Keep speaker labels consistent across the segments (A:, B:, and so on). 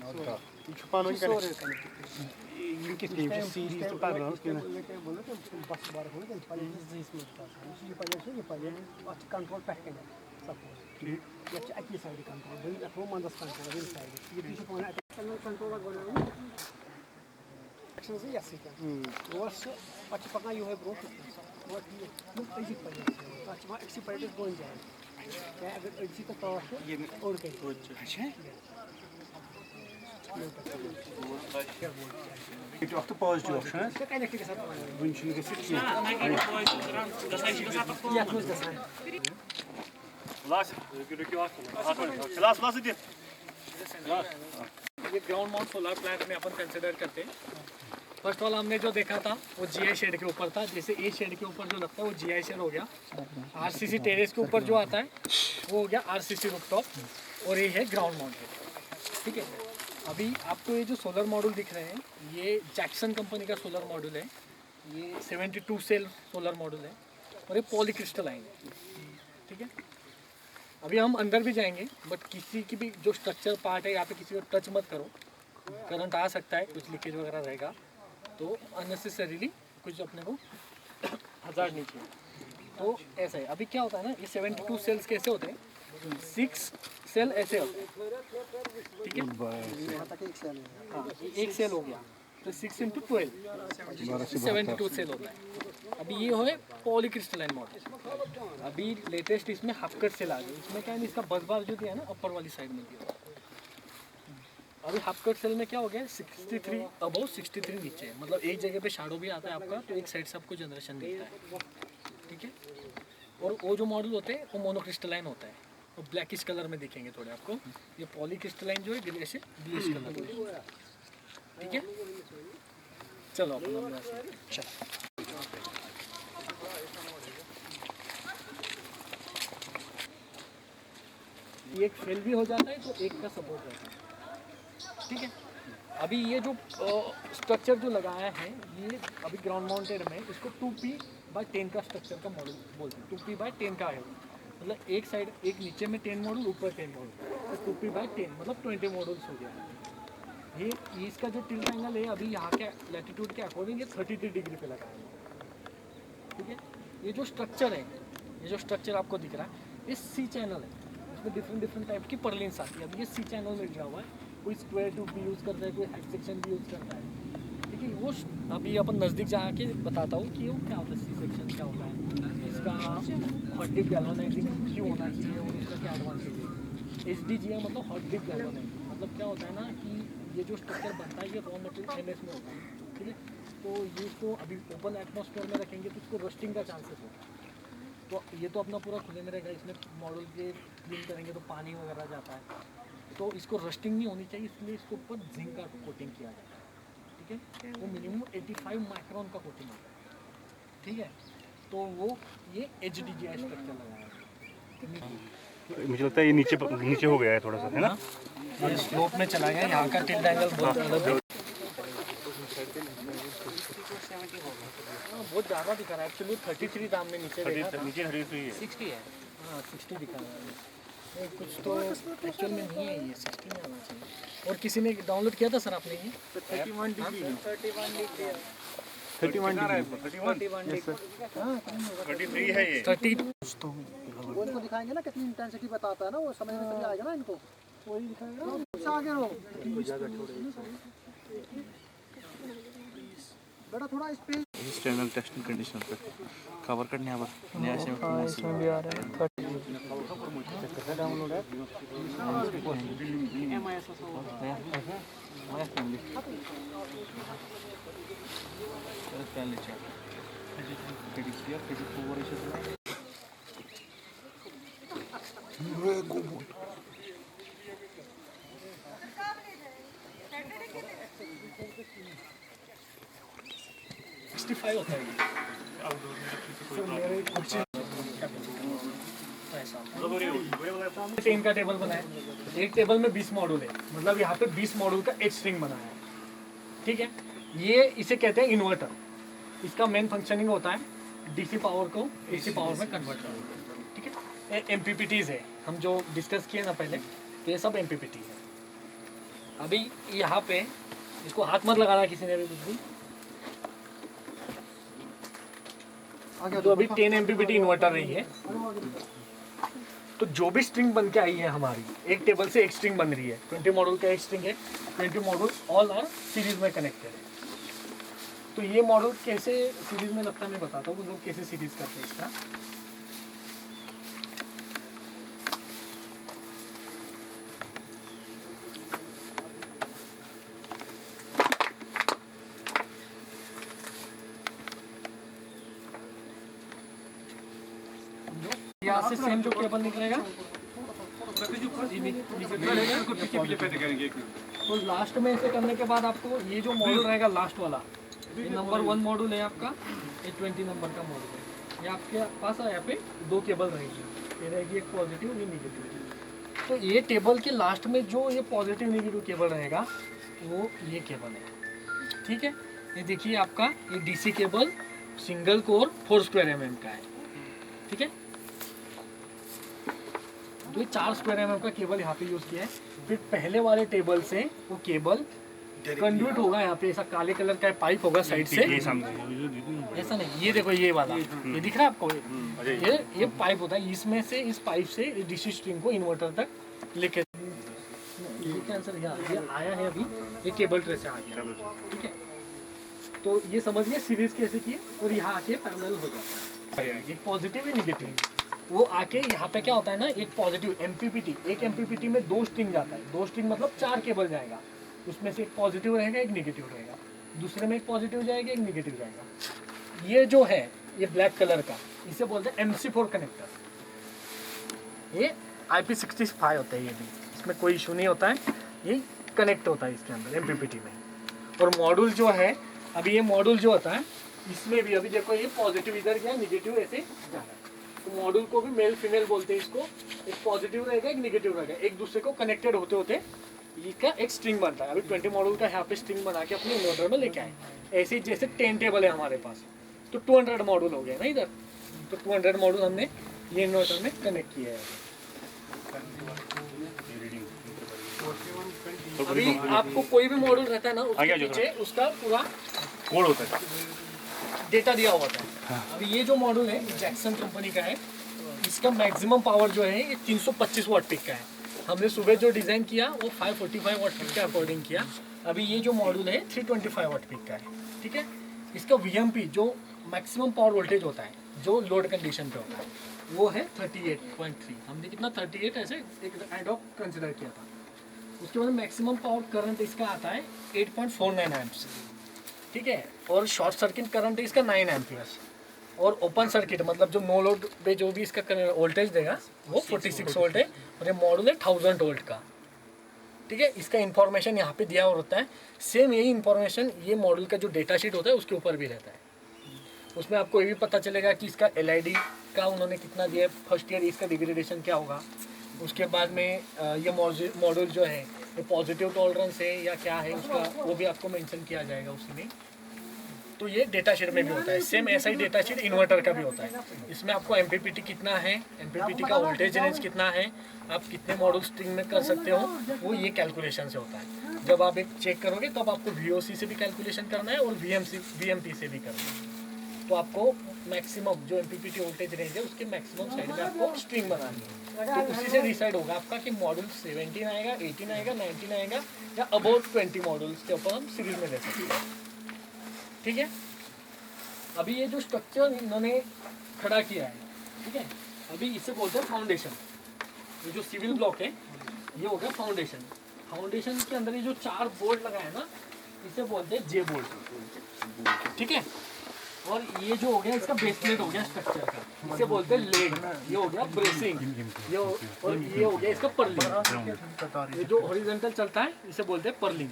A: छुपाना link series तो कर रहा हूँ कंट्रोल पे सपोज ये अकी साइड कंट्रोल वो मंदस कंट्रोल इन साइड ये कंट्रोल एक्शन से यस रोस पछ पका यू है ब्रो वो इजी पर पछ मा एक्सपर्ट गोन जाए क्या अगर इजी का तो ये और के अच्छा It of the positive option. When she gets it,
B: ये ग्राउंड माउंट सोलर प्लांट में अपन कंसिडर करते हैं। फर्स्ट वाला हमने जो देखा था वो जीआई शेड के ऊपर था, जैसे ए शेड के ऊपर जो लगता है वो जीआई शेड हो गया। आरसीसी टेरेस के ऊपर जो आता है वो हो गया आरसीसी रूफटॉप, और ये है ग्राउंड माउंटेड। ठीक है, अभी आपको ये जो सोलर मॉड्यूल दिख रहे हैं ये जैक्सन कंपनी का सोलर मॉड्यूल है। ये 72 सेल सोलर मॉड्यूल है और ये पॉलीक्रिस्टलाइन है। ठीक है, अभी हम अंदर भी जाएंगे, बट किसी की भी जो स्ट्रक्चर पार्ट है यहाँ पे किसी को टच मत करो, करंट आ सकता है, कुछ लीकेज वगैरह रहेगा, तो अननेसेसरीली कुछ अपने को हज़ार्ड नहीं चाहिए। तो ऐसा है, अभी क्या होता है ना, ये 72 सेल्स कैसे होते हैं, 6 सेल ऐसे होते हैं। ठीक है, हाँ एक सेल हो गया तो 6 × 12 72 सेल होता है। अभी ये हो पॉलीक्रिस्टलाइन मॉडल। अभी लेटेस्ट इसमें हाफ कट सेल आ गई। इसमें क्या है, इसका बस बार जो दिया है ना अपर वाली साइड में दिया। अभी हाफ कट सेल में क्या हो गया, 63 अबव 63 नीचे है, मतलब एक जगह पे शैडो भी आता है आपका, तो एक साइड से आपको जनरेशन मिलता है। ठीक है, और वो जो मॉडल होते हैं वो मोनोक्रिस्टलाइन होता है, वो ब्लैकिश कलर में दिखेंगे थोड़े आपको। ये पॉलीक्रिस्टलाइन जो है ग्लेश कलर में। ठीक है, चलो अपन एक फेल भी हो जाता है तो एक का सपोर्ट रहता है। ठीक है, अभी ये जो स्ट्रक्चर जो लगाया है ये अभी ग्राउंड माउंटेड में इसको 2p/10 का स्ट्रक्चर का मॉडल बोलते हैं। 2p/10 का है, मतलब एक साइड एक नीचे में 10 मॉडल, ऊपर 10 मॉडल, तो 2p/10 मतलब 20 मॉडल्स हो गया। ये इसका जो टिल्ट एंगल है अभी यहाँ के लैटिट्यूड के अकॉर्डिंग ये 33 डिग्री पे लगा है। ठीक है, ये जो स्ट्रक्चर है, ये जो स्ट्रक्चर आपको दिख रहा है ये सी चैनल है, इसमें डिफरेंट टाइप की पर्लिन्स आती है। अभी ये सी चैनल में लिखा हुआ है, कोई स्क्वायर ट्यूब भी यूज़ करता है, कोई हेड सेक्शन भी यूज़ करता है। ठीक है, वो अभी अपन नज़दीक जाके बताता हूँ कि वो क्या होता है, सी सेक्शन क्या होता है, इसका हॉट डिप गैल्वेनाइजिंग क्यों होना चाहिए और इसका क्या एडवांटेज है। HDGI मतलब हॉट डिप गैल्वेनाइजिंग, मतलब क्या होता है ना कि ये जो स्ट्रक्चर बनता है ये रॉ मटेरियल MS में होता है। ठीक है, तो ये इसको अभी ओपन एटमॉस्फेयर में रखेंगे तो इसको रस्टिंग का चांसेस होगा। तो ये तो अपना पूरा खुले में रहेगा, इसमें मॉडल के क्लीन करेंगे तो पानी वगैरह जाता है, तो इसको रस्टिंग नहीं होनी चाहिए, इसलिए इसके ऊपर जिंक का कोटिंग किया जाता है। ठीक है, वो मिनिमम 85 माइक्रोन का कोटिंग होता है। ठीक है, तो वो ये HDGI स्ट्रक्चर लगाया है।
A: मुझे लगता है ये नीचे हो गया है थोड़ा सा, है ना,
B: ये स्लोप में चला गया, यहाँ का टिल्ट एंगल बहुत ज़्यादा दिखा रहा है। एक्चुअली 33 दाम में नीचे देखा था,
A: नीचे
B: 60 है। हाँ 60 दिखा रहा है, नहीं कुछ तो एक्चुअल में नहीं है, ये 60 में आना चाहिए। और किसी ने डाउनलोड किया था सर आपने ये
A: 31 डिग्री 33 है ये
B: 30
C: वो इनको दिखाएंगे ना कितनी इंटेंसिटी बताता है ना, वो समझ में चल जाएगा ना इनको, वही दिखाएगा। आगे रहो बेटा, थोड़ा स्पेस
D: एक्सटर्नल टेस्टिंग कंडीशन पे कवर करने
B: इसमें भी आ रहा है। डाउनलोड है होता है। टेन का टेबल बनाया, एक टेबल में 20 मॉड्यूल है, मतलब यहाँ पे 20 मॉड्यूल का एक स्ट्रिंग बनाया है। ठीक है, ये इसे कहते हैं इन्वर्टर। इसका मेन फंक्शनिंग होता है DC पावर को AC पावर में कन्वर्ट करना। ठीक है, MPPTs है, हम जो डिस्कस किए ना पहले, तो ये सब MPPT है। अभी यहाँ पे इसको हाथ मत लगाना किसी ने भी कुछ भी। तो अभी 10 MPPT इन्वर्टर रही है। तो जो भी स्ट्रिंग बन के आई है हमारी, एक टेबल से एक स्ट्रिंग बन रही है, 20 मॉड्यूल का एक स्ट्रिंग है, 20 मॉड्यूल ऑल आर सीरीज में कनेक्टेड है। तो ये मॉड्यूल कैसे सीरीज में लगता है मैं बताता हूँ, लोग कैसे सीरीज करते हैं इसका। यहाँ से सेम जो केबल निकलेगा तो लास्ट में ऐसे करने के बाद आपको ये जो मॉड्यूल रहेगा लास्ट वाला, ये नंबर 1 मॉड्यूल है आपका, ये 20 नंबर का मॉड्यूल है। ये आपके पास यहाँ पे 2 केबल रहेगी, ये रहेगी एक पॉजिटिव ये निगेटिव। तो ये टेबल के लास्ट में जो ये पॉजिटिव निगेटिव केबल रहेगा वो ये केबल है, ठीक है। ये देखिए आपका ये DC cable single core 4 square mm का है, ठीक है। तो ये 4 स्क्वायर mm का केबल यहाँ पे यूज़ किया है। फिर पहले वाले टेबल से वो केबल कंड्यूट होगा, यहाँ पे ऐसा काले कलर का पाइप होगा साइड से, ऐसा नहीं, ये देखो ये वाला, ये दिख रहा है आपको, ये पाइप होता है, इसमें से इस पाइप से DC स्ट्रिंग को इन्वर्टर तक लेके, ये आंसर ये आया है अभी, ये केबल ट्रे से आ गया, ठीक है। तो ये समझिए सीरीज कैसे की और यहाँ आके पैरेलल हो जाता है, एक पॉजिटिव है निगेटिव, वो आके यहाँ पे क्या होता है ना, एक पॉजिटिव MPPT, एक MPPT में 2 स्ट्रिंग जाता है, 2 स्ट्रिंग मतलब 4 केबल जाएगा, उसमें से एक पॉजिटिव रहेगा एक निगेटिव रहेगा, दूसरे में एक पॉजिटिव जाएगा एक निगेटिव जाएगा। ये जो है ये ब्लैक कलर का, इसे बोलते हैं MC4 कनेक्टर, ये IP65 होता है, ये भी इसमें कोई इशू नहीं होता है, ये कनेक्ट होता है इसके अंदर MPPT में। और मॉड्यूल जो है, अभी ये मॉड्यूल जो होता है इसमें भी अभी देखो ये पॉजिटिव इधर गया, निगेटिव ऐसे जा रहा है। तो मॉड्यूल को भी मेल फीमेल बोलते हैं इसको, एक पॉजिटिव रहेगा एक निगेटिव रहेगा, एक दूसरे को कनेक्टेड होते होते इसका एक स्ट्रिंग बनता है। अभी 20 मॉड्यूल का यहाँ पे स्ट्रिंग बना के अपने इन्वर्टर में लेके आए, ऐसे ही जैसे 10 टेबल है हमारे पास, तो 200 मॉड्यूल हो गया ना इधर, तो 200 मॉड्यूल हमने ये इन्वर्टर में कनेक्ट किया है। अभी आपको कोई भी मॉड्यूल रहता है ना, उसके पीछे उसका पूरा
D: कोड होता है,
B: डेटा दिया हुआ था। अभी ये जो मॉड्यूल है जैक्सन कंपनी का है, इसका मैक्सिमम पावर जो है ये 325 वाट पीक का है। हमने सुबह जो डिज़ाइन किया वो 545 वाट पीक के अकॉर्डिंग किया। अभी ये जो मॉड्यूल है 325 वाट पीक का है, ठीक है। इसका VMP जो मैक्सिमम पावर वोल्टेज होता है जो लोड कंडीशन पे होता है वो है 38.3। हमने कितना 38 ऐसे एक काइंड ऑफ कंसिडर किया था। उसके बाद मैक्सिमम पावर करंट इसका आता है 8.49 एम्प्स, ठीक है। और शॉर्ट सर्किट करंट है इसका 9 एम्पियर्स, और ओपन सर्किट मतलब जो नो लोड पे जो भी इसका वोल्टेज देगा वो 46 वोल्ट है, और ये मॉडल है 1000 वोल्ट का, ठीक है। इसका इन्फॉर्मेशन यहाँ पे दिया होता है। सेम यही इन्फॉर्मेशन ये मॉडल का जो डेटा शीट होता है उसके ऊपर भी रहता है। उसमें आपको ये भी पता चलेगा कि इसका LID का उन्होंने कितना दिया है, फर्स्ट ईयर इसका डिग्रेडेशन क्या होगा, उसके बाद में ये मॉडल जो है ये पॉजिटिव टॉलरेंस है या क्या है उसका, वो भी आपको मेंशन किया जाएगा उसमें। तो ये डेटा शीट में भी होता है। सेम ऐसा ही डेटा शीट इन्वर्टर का भी होता है। इसमें आपको MPPT कितना है, MPPT का वोल्टेज रेंज कितना है, आप कितने मॉडल स्ट्रिंग में कर सकते हो, वो ये कैलकुलेशन से होता है। जब आप एक चेक करोगे तब आपको VOC से भी कैलकुलेशन करना है और VMP से भी करना है। तो आपको मैक्सिमम जो MPPT वोल्टेज रेंज है उसके मैक्सिमम साइड में आपको स्ट्रिंग बनानी है। तो उसी से डिसाइड होगा आपका कि मॉडल 17 आएगा, 18 आएगा, 19 आएगा या अबाउट 20 मॉडल्स के ऊपर हम सीरीज में ले सकते हैं, ठीक है। अभी ये जो स्ट्रक्चर इन्होंने खड़ा किया है, ठीक है, अभी इसे बोलते हैं फाउंडेशन। ये जो सिविल ब्लॉक है ये हो गया फाउंडेशन। फाउंडेशन के अंदर ये जो 4 बोल्ट लगाए हैं ना, इसे बोलते हैं J बोल्ट, ठीक है। और ये जो हो गया इसका बेसमेंट हो गया स्ट्रक्चर का, इसे बोलते हैं लेग। ये हो गया ब्रेसिंग, ये और ये हो गया इसका पर्लिंग। ये जो हॉरिजॉन्टल चलता है इसे बोलते हैं पर्लिंग।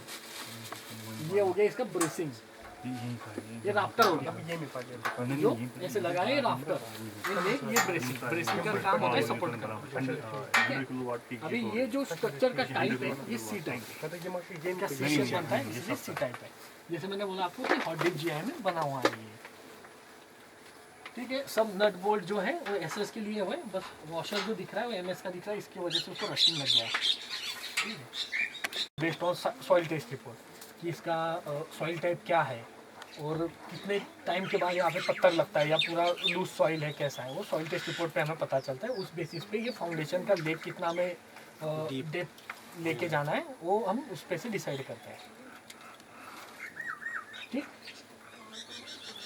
B: ये हो गया इसका ब्रेसिंग। ये राफ्टर हो गया, जो ऐसे लगा है ये राफ्टर, ये ब्रेसिंग का काम होता है सपोर्ट करना। अभी ये जो स्ट्रक्चर का टाइप है ये C टाइप है, क्या C शेप बनता है इसलिए C टाइप है। जैसे मैंने बोला आपको कि हॉट डिप GI में बना हुआ है ये, ठीक है। सब नट बोल्ट जो है वो SS के लिए हुए, बस वॉशर जो दिख रहा है वो MS का दिख रहा है, इसकी वजह से उसको रस्टिंग लग गया है, ठीक है। Based on soil test report कि इसका सॉइल टाइप क्या है और कितने टाइम के बाद यहाँ पे पत्थर लगता है या पूरा लूज सॉइल है कैसा है, वो सॉइल टेस्ट रिपोर्ट पे हमें पता चलता है। उस बेसिस पे ये फाउंडेशन का डेप कितना हमें डेप लेके जाना है वो हम उस पे से डिसाइड करते हैं। ठीक,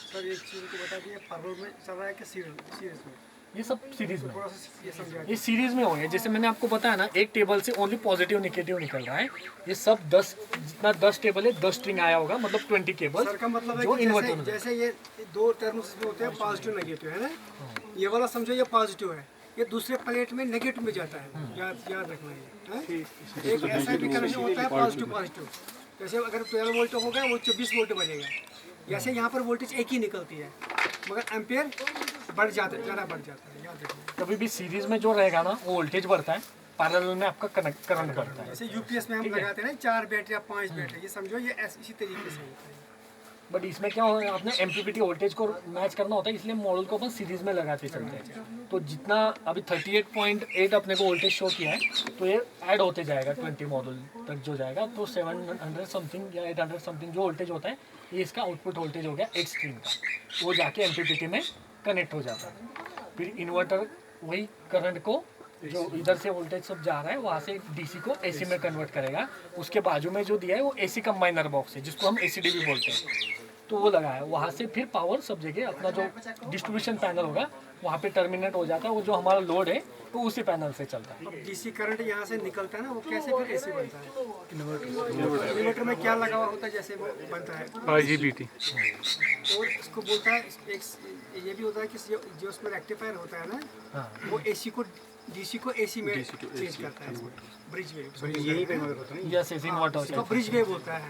A: सर एक चीज़ को बता दिए, पैरेलल में चल रहा है कि सीरीज में?
B: ये सब सीरीज में,
A: थोड़ा सा ये समझा
B: ये सीरीज में हो गया। जैसे मैंने आपको बताया ना, एक टेबल से ओनली पॉजिटिव निगेटिव निकल रहा है। ये सब 10 जितना 10 टेबल है 10 स्ट्रिंग आया होगा, मतलब 20 केबल।
A: सर का मतलब है
B: जो
A: कि
B: इन्वर्टर
A: जैसे ये दो टर्म्स में होते हैं पॉजिटिव नेगेटिव, है ना? ये वाला समझो ये पॉजिटिव है, ये दूसरे प्लेट में नेगेटिव में जाता है, याद रखना है। एक ऐसा भी कनेक्शन होता है पॉजिटिव पॉजिटिव, जैसे अगर 12 वोल्ट होगा वो 24 वोल्ट बनेगा। जैसे यहाँ पर वोल्टेज एक ही निकलती है मगर एम्पेयर बढ़ जाता है, ज़्यादा बढ़ जाता है, याद रखना।
B: कभी भी सीरीज में जो रहेगा ना वो वोल्टेज बढ़ता है, पैरेलल में आपका करंट बढ़ता है।
A: जैसे यूपीएस में हम लगाते हैं ना 4 बैटरी या 5 बैटरी, ये समझो ये इसी तरीके से होता है।
B: बट इसमें क्या होगा, आपने एमपीपीटी वोल्टेज को मैच करना होता है, इसलिए मॉडल को अपन सीरीज में लगाते चलते हैं। तो जितना अभी 38.8 अपने को वोल्टेज शो किया है, तो ये ऐड होते जाएगा 20 मॉडल तक जो जाएगा, तो 700 समथिंग या 800 समथिंग जो वोल्टेज होता है, ये इसका आउटपुट वोल्टेज हो गया 8 स्ट्रिंग का, वो जाके एमपीपीटी में कनेक्ट हो जाता है। फिर इन्वर्टर वही करंट को जो इधर से वोल्टेज सब जा रहा है वहाँ से डीसी को एसी में कन्वर्ट करेगा। उसके बाजू में जो दिया है वो एसी कंबाइनर बॉक्स है, जिसको हम एसीडी भी बोलते हैं, तो वो लगा है। वहाँ से फिर पावर सब जगह अपना जो डिस्ट्रीब्यूशन पैनल होगा वहाँ पे टर्मिनेट हो जाता है। वो जो हमारा लोड है वो उसी पैनल से चलता है।
A: डीसी करंट यहाँ से निकलता है ना, वो कैसे फिर एसी बनता है? इन्वर्टर में क्या लगा हुआ होता है जैसे वो बनता है
D: IGBT।
A: और इसको बोलता है एक ये भी होता है कि जो उसमें रेक्टिफायर होता है ना,
B: हाँ,
A: वो एसी को डीसी को एसी में चेंज करता है, ब्रिज वेव।
C: यही पे मगर होता है
B: यस एसी इन्वर्टर
A: इसको ब्रिज वेव होता है।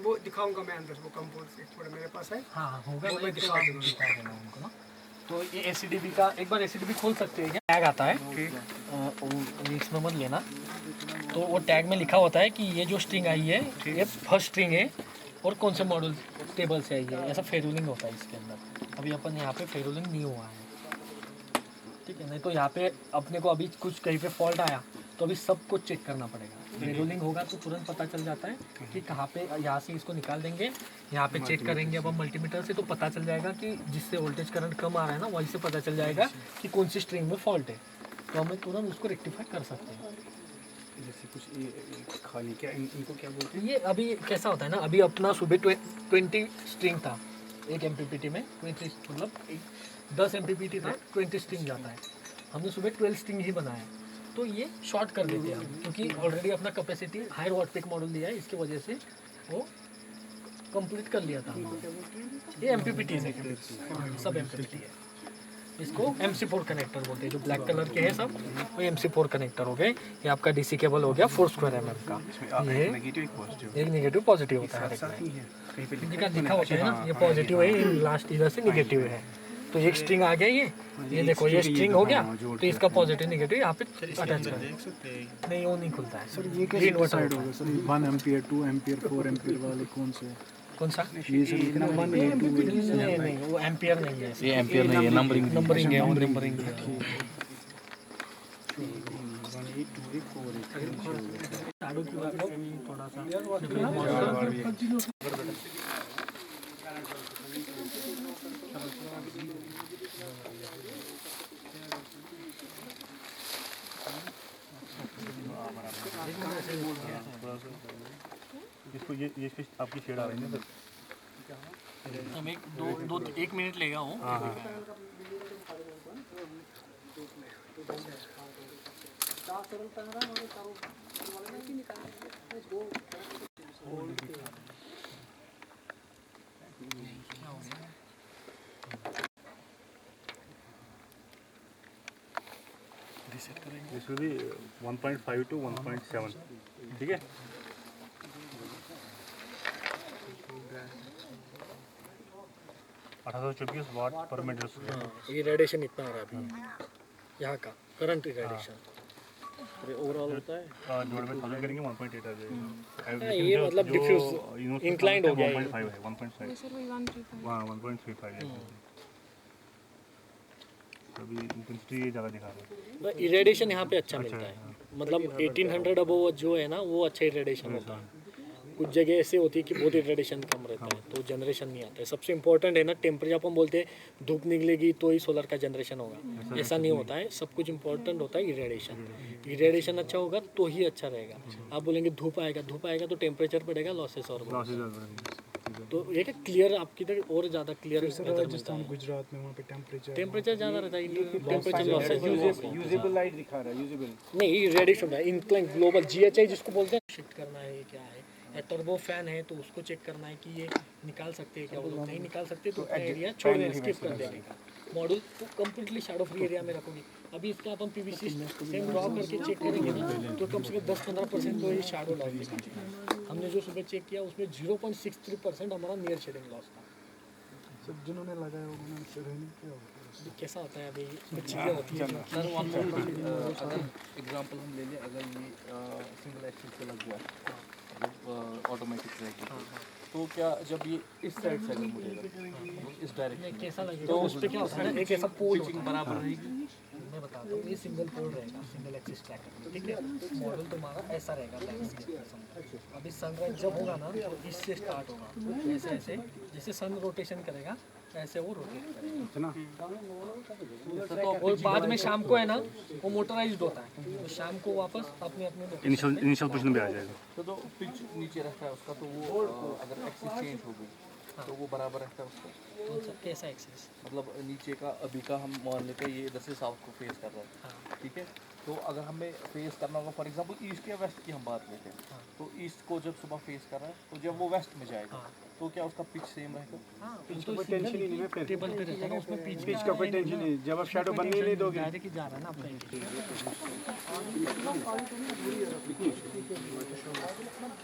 A: वो दिखाऊंगा मैं अंदर, वो कंपोज से थोड़ा मेरे पास है।
B: हाँ होगा, मैं दिखा देना उनको ना। तो ये एसीडीबी का एक बार एसीडीबी खोल सकते हैं, टैग आता है इसमें मत लेना। तो वो टैग में लिखा होता है कि ये जो स्ट्रिंग आई है ये फर्स्ट स्ट्रिंग है और कौन से मॉडल टेबल से आई है, ऐसा फेरुलिंग होता है इसके अंदर। अभी अपन यहाँ पे फेरुलिंग नहीं हुआ है, ठीक है। नहीं तो यहाँ पे अपने को अभी कुछ कहीं पे फॉल्ट आया तो अभी सब कुछ चेक करना पड़ेगा। फेरुलिंग होगा तो तुरंत पता चल जाता है कि कहाँ पे, यहाँ से इसको निकाल देंगे, यहाँ पे चेक करेंगे अब हम मल्टीमीटर से, तो पता चल जाएगा कि जिससे वोल्टेज करंट कम आ रहा है ना वहीं से पता चल जाएगा कि कौन सी स्ट्रिंग में फॉल्ट है, तो हमें तुरंत उसको रेक्टिफाई कर सकते हैं।
C: जैसे कुछ खाली क्या इनको क्या बोलते
B: ये अभी कैसा होता है ना, अभी अपना सुबह 20 स्ट्रिंग था एक एमपीपीटी में, 20 मतलब 10 एमपीपीटी था, 20 स्ट्रिंग जाता है। हमने सुबह 12 स्ट्रिंग ही बनाया, तो ये शॉर्ट कर देते हैं हम, क्योंकि ऑलरेडी अपना capacity higher watt peak model दिया है, इसकी वजह से वो कंप्लीट कर लिया था। ये एमपीपीटी है, सब एमपीपीटी है। इसको MC4 कनेक्टर बोलते हैं, जो ब्लैक कलर के हैं सब वो MC4 कनेक्टर हो गए। ये आपका डीसी केबल हो गया 4 स्क्वायर mm का। ये एक नेगेटिव पॉजिटिव होता है, इनका दिखा होता है ना, ये पॉजिटिव है, लास्ट इधर से नेगेटिव है। तो एक स्ट्रिंग आ गया, ये देखो ये स्ट्रिंग हो गया, तो इसका पॉजिटिव नेगेटिव यहाँ पे अटैच कर नहीं, वो नहीं खुलता है
C: सर। ये कैसे डिसाइड होगा सर, 1 एम्पीयर 2 एम्पीयर 4 एम्पीयर वाले कौन से?
B: कौन सा?
C: ये सर लिखना 1 8 2
B: नहीं, वो एम्पियर नहीं है,
D: ये एम्पियर नहीं है, नंबरिंग
B: है, नंबरिंग है।
C: 1 8 2 1 4
B: झाड़ू की बात हो, थोड़ा सा
E: इसको ये आपकी शेड आ रही है ना सर,
B: हम एक मिनट लेगा हूँ।
E: दिस विल बी 1.5 to 1.7, ठीक है। वाट पर मीटर स्क्वायर।
B: ये रेडिएशन इतना आ रहा है अभी यहाँ का करंट रेडिएशन ओवरऑल होता है,
E: जोड़ में 1000 करेंगे 1.8 आ जाएगा।
B: ये मतलब डिफ्यूज इंक्लाइंड हो गया है,
E: 1.5 है, 1.5 हाँ 1.35 है। अभी इंटेंसिटी ये ज़्यादा दिखा रहा है।
B: रेडिएशन यहाँ पे अच्छा मिलता है। मतलब 1800 अबव जो है ना वो अच्छा इरेडिएशन होता है। कुछ जगह ऐसे होती है कि बहुत इरेडिएशन कम रहता है तो जनरेशन नहीं आता है। सबसे इम्पोर्टेंट है ना टेम्परेचर, अपन बोलते हैं धूप निकलेगी तो ही सोलर का जनरेशन होगा, ऐसा नहीं होता है। सब कुछ इम्पोर्टेंट होता है इरेडिएशन। इरेडिएशन अच्छा होगा तो ही अच्छा रहेगा। आप बोलेंगे धूप आएगा तो टेम्परेचर बढ़ेगा, लॉसेस और बढ़ेगा। तो ये क्या क्लियर आपकी तरह और ज़्यादा क्लियर
F: राजस्थान गुजरात में वहाँ पे टेम्परेचर
B: ज़्यादा रहता है, टेम्परेचर लॉसेस
F: यूजेबल लाइट दिखा रहा है, यूजेबल
B: नहीं रेडिएशन है। इंक्लाइन ग्लोबल GHI जिसको बोलते हैं, शिफ्ट करना है क्या है। टर्बो फैन है तो उसको चेक करना है कि ये निकाल सकते हैं क्या, वो लोग नहीं निकाल सकते तो एरिया छोड़ देंगे, स्किप कर देंगे। मॉडल को कम्प्लीटली शैडो फ्री एरिया में रखोगे। अभी इसका अपन PVC सेम ड्रॉ करके चेक करेंगे ना तो कम से कम 10-15% तो ये शैडो लॉस दिखा। हमने जो सुबह चेक किया उसमें 0.63% हमारा नियर शेडिंग लॉस था।
F: सब जिन्होंने लगाया उन्होंने क्या होगा?
B: कैसा होता है अभी चीज़ें होती है।
D: सर अगर एग्जांपल हम ले लें, अगर ये सिंगल एक्सिस से लग गया ऑटोमेटिक रहेगी तो क्या जब ये इस साइड से अगर मुड़ेगा इस डायरेक्शन में
B: कैसा लगेगा तो उस पर क्या होता है ना, एक ऐसा पोल
D: बराबर रहेगी।
B: मैं बताता हूँ, ये सिंगल पोल रहेगा, सिंगल एक्सिस ट्रैकर, ठीक है। मॉडल तुम्हारा ऐसा रहेगा लैंडस्केप। अभी सनराइज जब होगा ना तो इससे स्टार्ट होगा, ऐसे ऐसे जैसे सन रोटेशन करेगा ऐसे वो रोटेट करेगा। और बाद में शाम को है ना वो मोटराइज्ड होता है, तो शाम को वापस अपने अपने
E: इनिशियल पोजीशन पे आ जाएगा।
D: तो पिच नीचे रहता है उसका, तो वो अगर एक्सिस चेंज हो गई तो वो बराबर रहता है उसका।
B: कैसा एक्सिस
D: मतलब नीचे का अभी का हम मान लेते हैं ये इधर से साउथ को फेस कर रहा है, ठीक है। तो अगर हमें फेस करना होगा फॉर एग्जांपल ईस्ट या वेस्ट की हम बात लेते हैं, तो ईस्ट को जब सुबह फेस कर रहा है तो जब वो वेस्ट में जाएगा तो क्या उसका पिच सेम रहेगा?
F: पिच का कोई टेंशन ही नहीं है, फिर
B: टेबल पे रहता है ना उसमें
F: पिच का कोई टेंशन नहीं। जब आप शैडो बनने ही नहीं दोगे
B: डायरेक्ट ही जा रहा है ना आपका।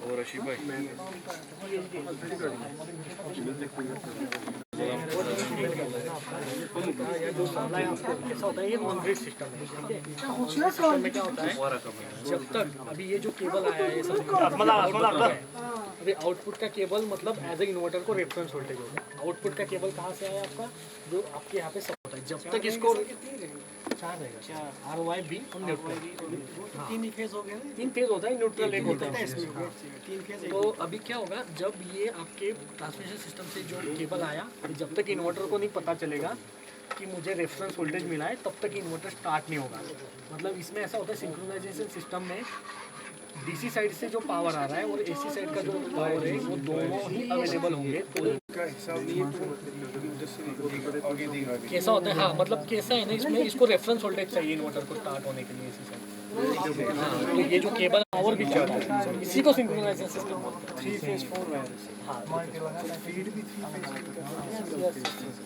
D: और रशीद भाई
B: कैसा होता है, ये नॉन ग्रिड सिस्टम है, ठीक है। सिस्टम में क्या होता है, जब तक अभी ये जो केबल आया है अभी आउटपुट का केबल मतलब एज ए इन्वर्टर को रेफरेंस वोल्टेज होगा। आउटपुट का केबल कहाँ से आया आपका, जो आपके यहाँ पे सब होता है। जब तक इसको 4 रहेगा, RYB और न्यूट्रल, 3 फेज हो गया, 3 फेज होता है, न्यूट्रल एक होता है। तो अभी क्या होगा, जब ये आपके ट्रांसमिशन सिस्टम से जो केबल आया, जब तक इन्वर्टर को नहीं पता चलेगा कि मुझे रेफरेंस वोल्टेज मिला है तब तक इन्वर्टर स्टार्ट नहीं होगा। मतलब इसमें ऐसा होता है सिंक्रोनाइजेशन सिस्टम में DC साइड से जो पावर आ रहा है और AC साइड का जो पावर है वो दोनों ही अवेलेबल होंगे। तो कैसा होता है, हाँ मतलब कैसा है ना, इसमें इसको रेफरेंस वोल्टेज चाहिए इन्वर्टर को स्टार्ट होने के लिए AC साइड। हाँ, तो ये जो केबल पावर भी चल रहा है इसी को सिंक्रोनाइजेशन सिस्टम बोलते हैं।
F: 3 फेज 4 वायर्स।
B: हाँ,
F: फीड भी 3 फेज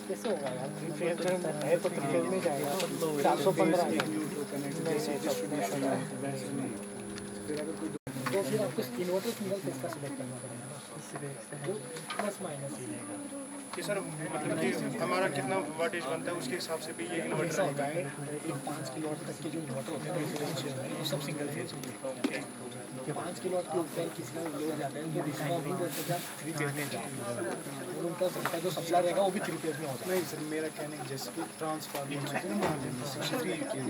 B: कैसे होगा यार, 3 फेज है तो 3 फेज में जाएगा 415 तो फिर आपको इन्वर्टर सिंगल फेज का सिलेक्ट करना पड़ेगा, प्लस माइनस ही रहेगा।
F: कि सर मतलब कि हमारा कितना वाटेज बनता है उसके हिसाब से भी ये इन्वर्टर
B: ऐसा होता है, 5 किलोवाट तक के जो इन्वर्टर होते हैं रेजिडेंशियल वो सब सिंगल फेज होते हैं। 5 किलोवाट के ऊपर किसका लोड जाता है तो दूसरा नहीं रहता जब 3 फेज में जाता है और उनका सबका जो सप्लाई रहेगा वो भी 3 फेज में होता है।
F: नहीं सर, मेरा कहने का जैसे कि ट्रांसफार्मर होते हैं मान लीजिए 63 के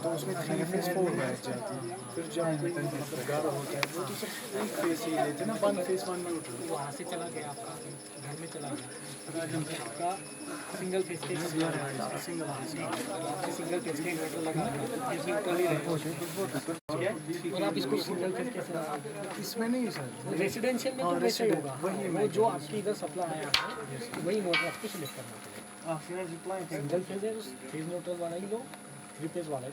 F: तो उसमें 3 फेज 4 वायर जाती है। फिर जब कोई मतलब घर होता है वो तो सब एक फेज ही लेते हैं ना, 1 फेज 1 न्यूट्रल।
B: वहाँ से चला गया आपका घर में चला गया आपका सिंगल फेज के सिंगल फेज के इन्वर्टर लगा और आप इसको सिंगल फेज कैसे लगाओगे?
F: इसमें नहीं सर,
B: रेजिडेंशियल में तो वैसे ही होगा, वो जो आपकी इधर सप्लाई आया है वही इन्वर्टर आपको सिलेक्ट करना पड़ेगा। सिंगल फेज है फेज न्यूट्रल वाला ही लो, 3 फेज वाला ही।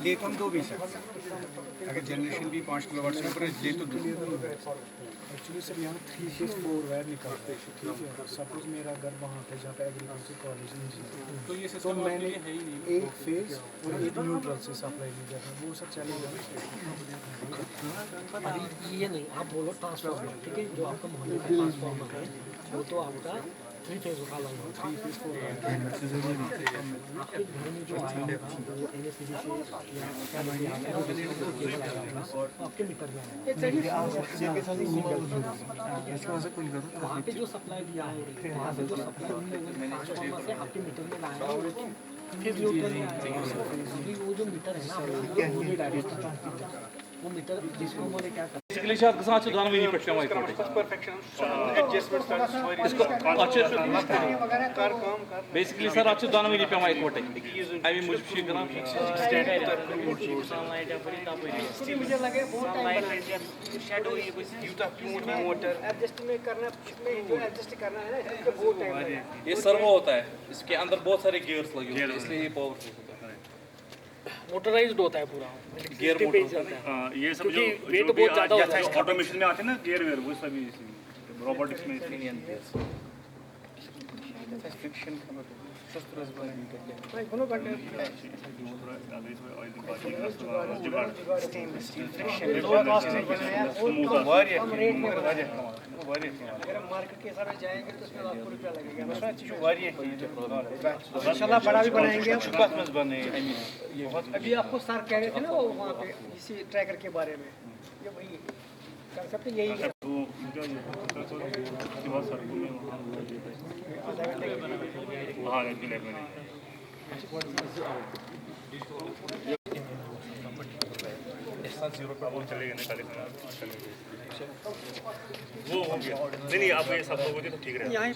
G: ले तो हम दो भी सकते, अगर जनरेशन भी 5 किलोवाट से ऊपर ले तो दो।
F: एक्चुअली सर यहाँ 3 फेज 4 वायर निकालते हैं, ठीक है। सपोज मेरा घर वहाँ पे जहाँ पे एग्रीकल्चर कॉलेज इंजीनियर तो मैंने एक फेज और एक न्यूट्रल से सप्लाई ली जाता है, वो सब चलेगा।
B: अभी ये नहीं, आप बोलो ट्रांसफार्मर, ठीक है, जो आपका मोहल्ले का ट्रांसफार्मर है वो तो आपका 3 फेज का लाइन हो, 3 फेज 4 आपके घर में जो आया होगा वो NSCB से या केबल आया होगा आपके मीटर में आएगा। वहाँ पे जो सप्लाई दिया है, वहाँ से जो सप्लाई ट्रांसफार्मर से आपके मीटर में लाया है फिर न्यूट्रल में आएगा। अभी वो जो मीटर है ना वो भी डायरेक्ट वो मीटर जिसको बोले क्या करते
E: बेसिकली शायद गसान छ दोनों पे पेवं बेसिकली सर अच्छे दोनों पेवं इकवटे अमी मूजूब
A: मुझे लगे बहुत टाइम एडजस्ट में करना जो एडजस्ट करना है ना इसमें बहुत टाइम लगेगा।
D: ये सर्वो होता है, इसके अंदर बहुत सारे गियर्स लगे होते हैं, इसलिए ये पावरफुल होता है।
B: मोटराइज्ड होता है पूरा
D: गियर
B: पे जाता है
E: ये सब जो
B: वेट बहुत ज़्यादा होता है
E: ऑटोमेशन में आते हैं ना गियर वेयर वो सभी रोबोटिक्स में
A: अगर हम मार्केट के हिसाब से जाएंगे तो उसमें लाखों रुपया लगेगा। इंशाल्लाह बड़ा भी बनाएंगे। अभी आपको सर कह रहे थे ना वो वहाँ पे इसी ट्रैकर के बारे में, ये वही कंसेप्ट यही है।
E: वो हो गया नहीं अब ये सब हो गए तो ठीक रहेगा।
A: यहाँ